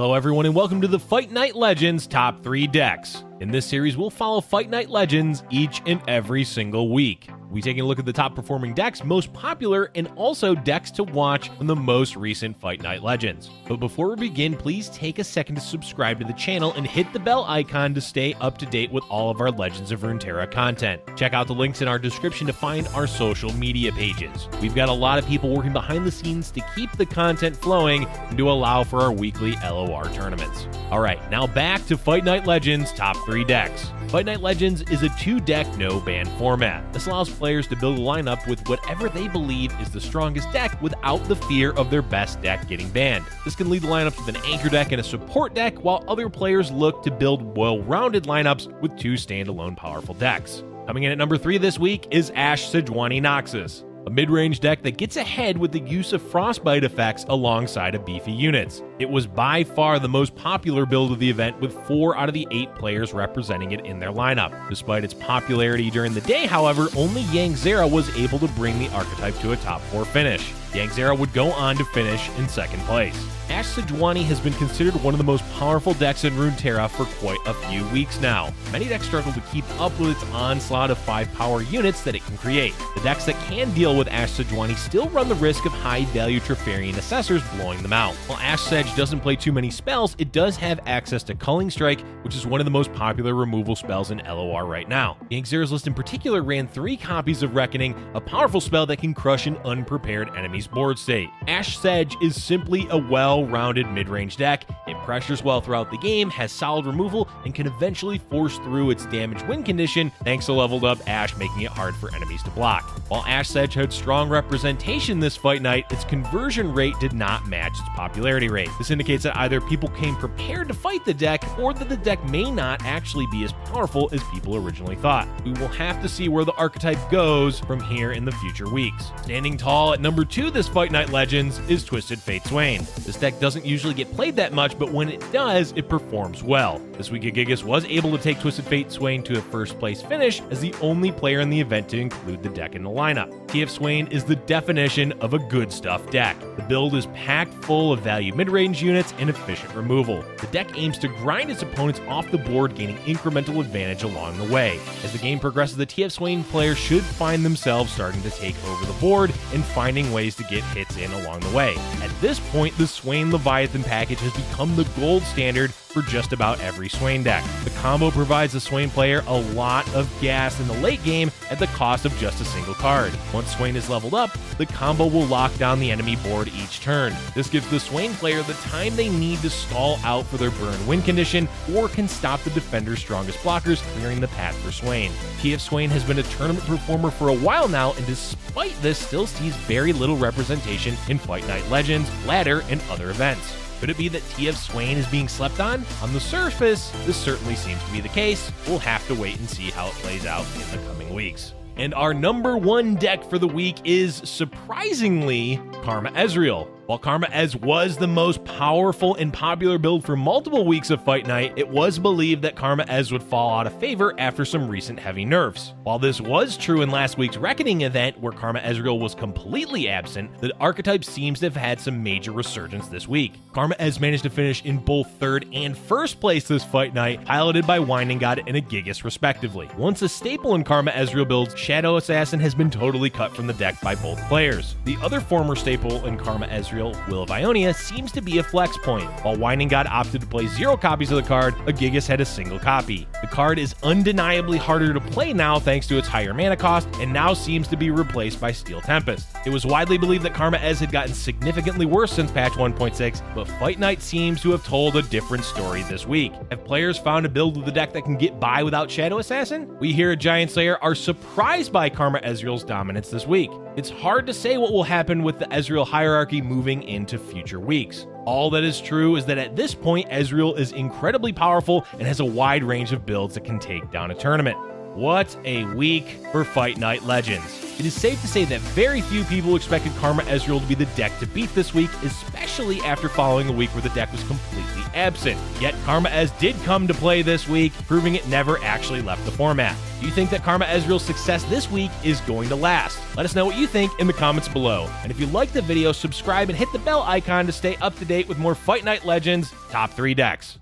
Hello everyone and welcome to the Fight Night Legends Top 3 Decks. In this series, we'll follow Fight Night Legends each and every single week. We take a look at the top performing decks, most popular, and also decks to watch from the most recent Fight Night Legends. But before we begin, please take a second to subscribe to the channel and hit the bell icon to stay up to date with all of our Legends of Runeterra content. Check out the links in our description to find our social media pages. We've got a lot of people working behind the scenes to keep the content flowing and to allow for our weekly LoR tournaments. Alright, now back to Fight Night Legends Top 3 Decks. Fight Night Legends is a 2-deck no-ban format. This allows players to build a lineup with whatever they believe is the strongest deck without the fear of their best deck getting banned. This can lead the lineups with an anchor deck and a support deck, while other players look to build well-rounded lineups with 2 standalone powerful decks. Coming in at number 3 this week is Ashe Sejuani Noxus, a mid-range deck that gets ahead with the use of frostbite effects alongside of beefy units. It was by far the most popular build of the event, with 4 out of the 8 players representing it in their lineup. Despite its popularity during the day, however, only GiantSlayerTV was able to bring the archetype to a top 4 finish. GiantSlayerTV would go on to finish in 2nd place. Ashe Sejuani has been considered one of the most powerful decks in Runeterra for quite a few weeks now. Many decks struggle to keep up with its onslaught of 5-power units that it can create. The decks that can deal with Ashe Sejuani still run the risk of high-value Trifarian Assessors blowing them out. While Ashe Sej doesn't play too many spells, it does have access to Culling Strike, which is one of the most popular removal spells in LoR right now. GiantSlayerTV's list in particular ran 3 copies of Reckoning, a powerful spell that can crush an unprepared enemy's board state. Ashe Sej is simply a well-rounded mid-range deck. It pressures well throughout the game, has solid removal, and can eventually force through its damage win condition thanks to leveled up Ashe making it hard for enemies to block. While Ashe Sej had strong representation this fight night, its conversion rate did not match its popularity rate. This indicates that either people came prepared to fight the deck, or that the deck may not actually be as powerful as people originally thought. We will have to see where the archetype goes from here in the future weeks. Standing tall at number 2 this Fight Night Legends is Twisted Fate Swain. This deck doesn't usually get played that much, but when it does, it performs well. This week, Gigas was able to take Twisted Fate Swain to a 1st place finish as the only player in the event to include the deck in the lineup. TF Swain is the definition of a good stuff deck. The build is packed full of value mid-range units and efficient removal. The deck aims to grind its opponents off the board, gaining incremental advantage along the way. As the game progresses, the TF Swain players should find themselves starting to take over the board and finding ways to get hits in along the way. At this point, the Swain Leviathan package has become the gold standard for just about every Swain deck. The combo provides the Swain player a lot of gas in the late game at the cost of just a single card. Once Swain is leveled up, the combo will lock down the enemy board each turn. This gives the Swain player the time they need to stall out for their burn win condition, or can stop the defender's strongest blockers, clearing the path for Swain. TF Swain has been a tournament performer for a while now, and despite this, still sees very little representation in Fight Night Legends, Ladder, and other events. Could it be that TF Swain is being slept on? On the surface, this certainly seems to be the case. We'll have to wait and see how it plays out in the coming weeks. And our number 1 deck for the week is, surprisingly, Karma Ezreal. While Karma Ez was the most powerful and popular build for multiple weeks of Fight Night, it was believed that Karma Ez would fall out of favor after some recent heavy nerfs. While this was true in last week's Reckoning event, where Karma Ezreal was completely absent, the archetype seems to have had some major resurgence this week. Karma Ez managed to finish in both 3rd and 1st place this Fight Night, piloted by Winding God and a Gigas respectively. Once a staple in Karma Ezreal builds, Shadow Assassin has been totally cut from the deck by both players. The other former staple in Karma Ezreal, Will of Ionia, seems to be a flex point. While Winding God opted to play 0 copies of the card, a Gigas had a single copy. The card is undeniably harder to play now thanks to its higher mana cost, and now seems to be replaced by Steel Tempest. It was widely believed that Karma Ez had gotten significantly worse since patch 1.6, but Fight Night seems to have told a different story this week. Have players found a build with a deck that can get by without Shadow Assassin? We here at GiantSlayer are surprised by Karma Ezreal's dominance this week. It's hard to say what will happen with the Ezreal hierarchy moving into future weeks. All that is true is that at this point, Ezreal is incredibly powerful and has a wide range of builds that can take down a tournament. What a week for Fight Night Legends. It is safe to say that very few people expected Karma Ezreal to be the deck to beat this week, especially after following a week where the deck was completely absent. Yet Karma Ez did come to play this week, proving it never actually left the format. Do you think that Karma Ezreal's success this week is going to last? Let us know what you think in the comments below. And if you liked the video, subscribe and hit the bell icon to stay up to date with more Fight Night Legends top 3 decks.